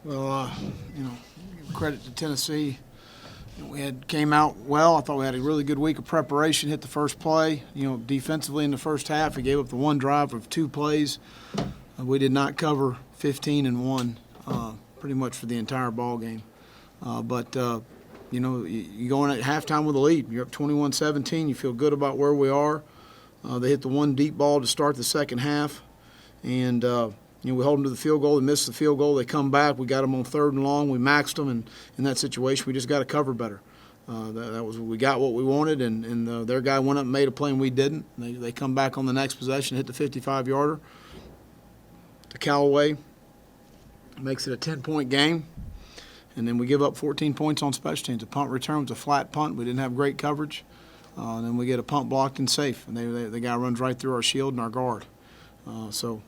Well, credit to Tennessee. We came out well. I thought we had a really good week of preparation. Hit the first play. Defensively in the first half, we gave up the one drive of 2 plays. We did not cover 15 and 1, pretty much for the entire ball game. But you go in at halftime with a lead. You're up 21-17. You feel good about where we are. They hit the one deep ball to start the second half, and we hold them to the field goal. They missed the field goal. They come back. We got them on 3rd and long. We maxed them, and in that situation, we just got to cover better. We got what we wanted, and their guy went up and made a play, and we didn't. They come back on the next possession, hit the 55-yarder. To Callaway, makes it a 10-point game, and then we give up 14 points on special teams. The punt return was a flat punt. We didn't have great coverage. And then we get a punt blocked and safe, and the guy runs right through our shield and our guard. So,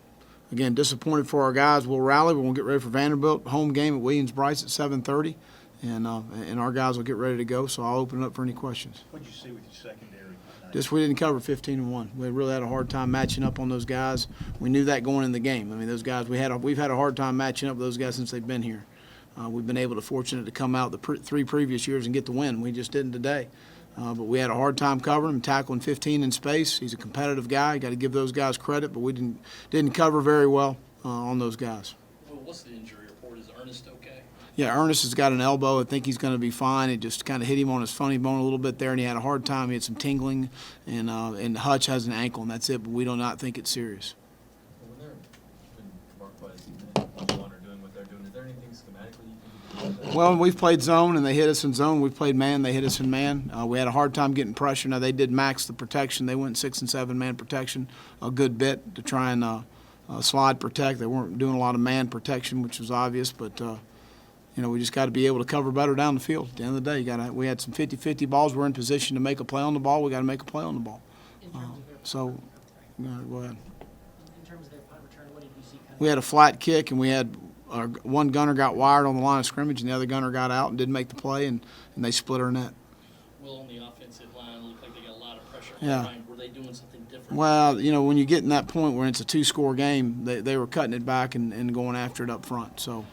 again, disappointed for our guys. We'll rally. We're going to get ready for Vanderbilt. Home game at Williams-Brice at 7:30, and our guys will get ready to go. So I'll open it up for any questions. What did you see with your secondary? Just we didn't cover 15 and 1. We really had a hard time matching up on those guys. We knew that going in the game. I mean, those guys we've had a hard time matching up with those guys since they've been here. We've been fortunate to come out the 3 previous years and get the win. We just didn't today. But we had a hard time covering him, tackling 15 in space. He's a competitive guy. You got to give those guys credit, but we didn't cover very well on those guys. Well, what's the injury report? Is Ernest okay? Yeah, Ernest has got an elbow. I think he's going to be fine. It just kind of hit him on his funny bone a little bit there, and he had a hard time. He had some tingling, and Hutch has an ankle, and that's it. But we do not think it's serious. Well, when they're been marked by a team that one are doing what they're doing, is there anything schematically you can do? Well, we've played zone, and they hit us in zone. We've played man, they hit us in man. We had a hard time getting pressure. Now, they did max the protection. They went 6 and 7 man protection a good bit to try and slide protect. They weren't doing a lot of man protection, which was obvious, but we just got to be able to cover better down the field. At the end of the day, we had some 50-50 balls. We're in position to make a play on the ball. We got to make a play on the ball. Go ahead. In terms of their punt return, what did you see? We had a flat kick, and we had one gunner got wired on the line of scrimmage, and the other gunner got out and didn't make the play, and they split our net. Well, on the offensive line, it looked like they got a lot of pressure. Yeah. Were they doing something different? Well, when you get in that point where it's a 2-score game, they were cutting it back and going after it up front. So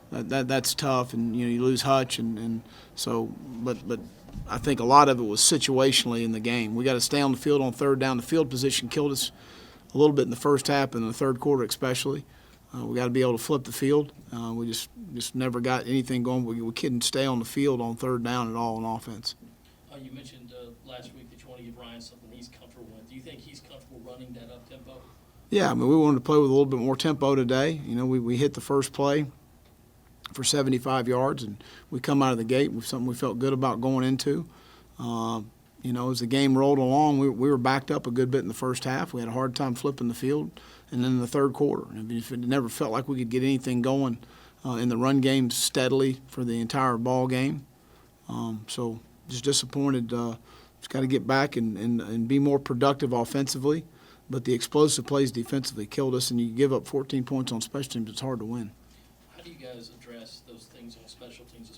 that's tough, and you lose Hutch, and so but I think a lot of it was situationally in the game. We got to stay on the field on 3rd down. The field position killed us a little bit in the first half and in the 3rd quarter especially. We got to be able to flip the field. We just never got anything going. We couldn't stay on the field on 3rd down at all on offense. You mentioned last week that you want to give Ryan something he's comfortable with. Do you think he's comfortable running that up tempo? Yeah, I mean, we wanted to play with a little bit more tempo today. We hit the first play for 75 yards, and we come out of the gate with something we felt good about going into. As the game rolled along, we were backed up a good bit in the first half. We had a hard time flipping the field, and then in the 3rd quarter. It never felt like we could get anything going in the run game steadily for the entire ball game. So just disappointed. Just got to get back and be more productive offensively. But the explosive plays defensively killed us, and you give up 14 points on special teams, it's hard to win. How do you guys address those things on special teams?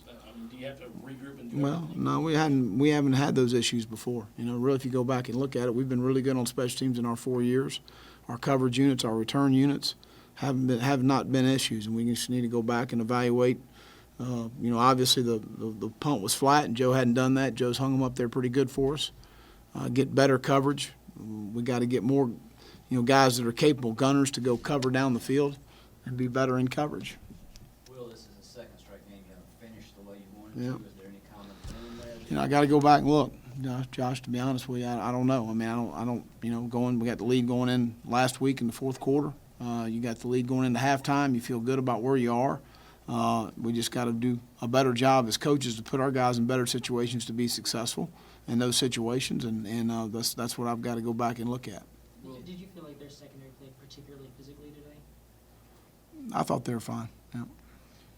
Do you have to regroup and do Well, everything? no, we haven't had those issues before. Really, if you go back and look at it, we've been really good on special teams in our 4 years. Our coverage units, our return units have not been issues, and we just need to go back and evaluate. Obviously the punt was flat, and Joe hadn't done that. Joe's hung them up there pretty good for us. Get better coverage. We got to get more, guys that are capable gunners to go cover down the field and be better in coverage. Will, this is the second straight game. You haven't finished the way you wanted Yeah. to. Is there any comment in there? I got to go back and look. Josh, to be honest with you, I don't know. I mean, I don't. We got the lead going in last week in the 4th quarter. You got the lead going into halftime. You feel good about where you are. We just got to do a better job as coaches to put our guys in better situations to be successful in those situations, and that's what I've got to go back and look at. Did you feel like their secondary played particularly physically today? I thought they were fine. Yeah.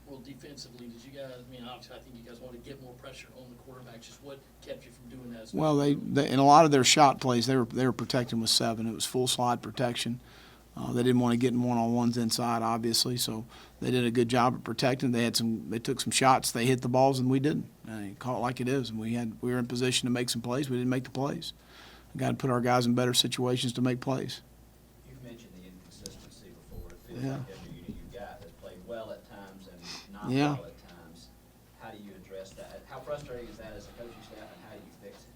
Well, defensively, did you guys? Obviously, I think you guys want to get more pressure on the quarterback. Just what kept you from doing that? Well, they in a lot of their shot plays, they were protecting with 7. It was full slide protection. They didn't want to get in one-on-ones inside, obviously, so they did a good job of protecting. They took some shots. They hit the balls, and we didn't. Call it like it is, and we were in position to make some plays. We didn't make the plays. We got to put our guys in better situations to make plays. You've mentioned the inconsistency before. It feels Yeah. like every unit you've got has played well at times and not Yeah. foul at times. How do you address that? How frustrating is that as a coaching staff, and how do you fix it?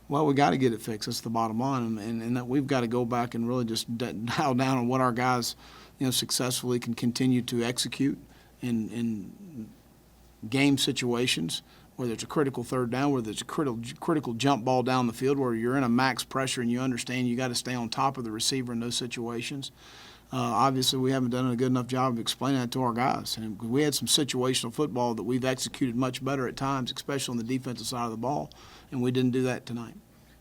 Well, we got to get it fixed. That's the bottom line, and that we've got to go back and really just dial down on what our guys, successfully can continue to execute in game situations, whether it's a critical third down, whether it's a critical jump ball down the field where you're in a max pressure and you understand you got to stay on top of the receiver in those situations. Obviously, we haven't done a good enough job of explaining that to our guys. And we had some situational football that we've executed much better at times, especially on the defensive side of the ball, and we didn't do that tonight.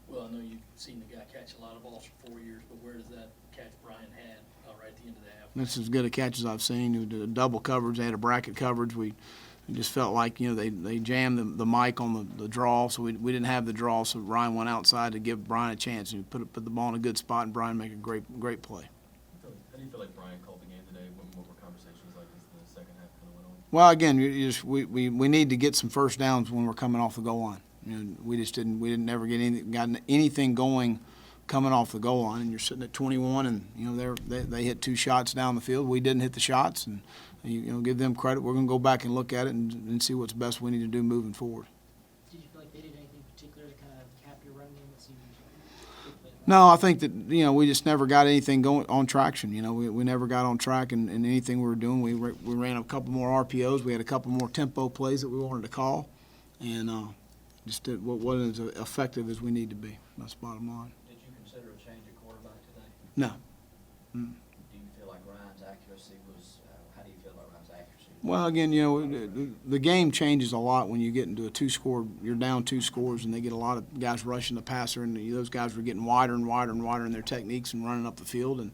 Well, I know you've seen the guy catch a lot of balls for 4 years, but where does that catch Brian had right at the end of the half? That's as good a catch as I've seen. We did a double coverage. They had a bracket coverage. We just felt like, they jammed the mic on the draw, so we didn't have the draw, so Ryan went outside to give Brian a chance. And he put the ball in a good spot, and Brian made a great play. How do you feel like Brian called the game today? What were conversations like as the second half kind of went on? Well, again, we need to get some first downs when we're coming off the goal line. We didn't ever got anything going coming off the goal line. And you're sitting at 21, and they hit 2 shots down the field. We didn't hit the shots, and give them credit. We're going to go back and look at it and see what's best we need to do moving forward. Did you feel like they did anything particular to kind of cap your run game? What seemed No, I think that we just never got anything going on traction. We never got on track in anything we were doing. We ran a couple more RPOs. We had a couple more tempo plays that we wanted to call, and just wasn't as effective as we need to be. That's the bottom line. Did you consider a change at quarterback today? No. Do you feel like Ryan's accuracy was, how do you feel about Ryan's accuracy? Well, again, the game changes a lot when you get into a 2-score. You're down 2 scores, and they get a lot of guys rushing the passer, and those guys were getting wider and wider and wider in their techniques and running up the field, and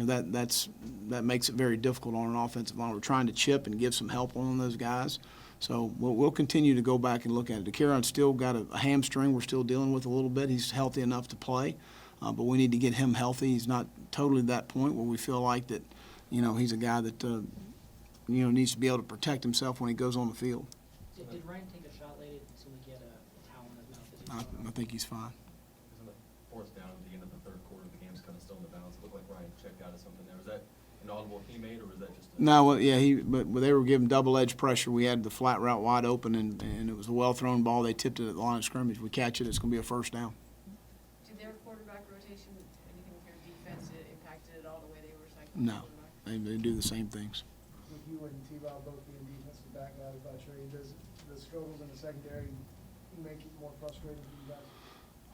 that makes it very difficult on an offensive line. We're trying to chip and give some help on those guys. So we'll continue to go back and look at it. DeCarron's still got a hamstring we're still dealing with a little bit. He's healthy enough to play, but we need to get him healthy. He's not totally that point where we feel like that, he's a guy that, needs to be able to protect himself when he goes on the field. Did Ryan take a shot late? It seemed like he had a towel in his mouth. I think he's fine. Because on the fourth down at the end of the third quarter, the game's kind of still in the balance. It looked like Ryan checked out of something there. Was that an audible he made, or was that just No, well, yeah, but they were giving double-edge pressure. We had the flat route wide open, and it was a well-thrown ball. They tipped it at the line of scrimmage. We catch it, it's going to be a first down. Did their quarterback rotation, anything with your defense, it impacted it all the way they were cycling? No, they do the same things. With you and T-Bob both being defensive back now by trade, does the struggles in the secondary make it more frustrating for you guys?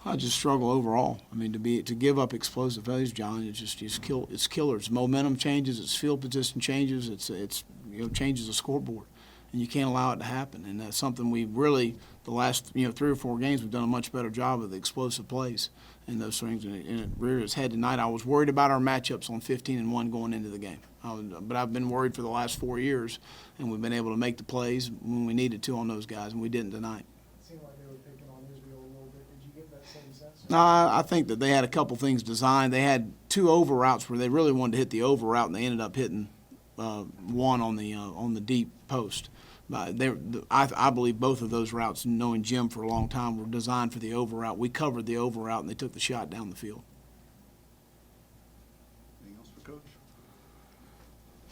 I just struggle overall. I mean, to give up explosive plays, John, it's killers. Momentum changes, its field position changes, it's changes the scoreboard, and you can't allow it to happen. And that's something we really, the last 3 or 4 games, we've done a much better job of the explosive plays and those things. And it reared its head tonight. I was worried about our matchups on 15-1 going into the game, but I've been worried for the last 4 years, and we've been able to make the plays when we needed to on those guys, and we didn't tonight. It seemed like they were picking on Israel a little bit. Did you get that same sense? No, I think that they had a couple things designed. They had 2 over routes where they really wanted to hit the over route, and they ended up hitting one on the deep post. I believe both of those routes, knowing Jim for a long time, were designed for the over route. We covered the over route, and they took the shot down the field. Anything else for Coach?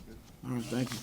Good. All right, thank you.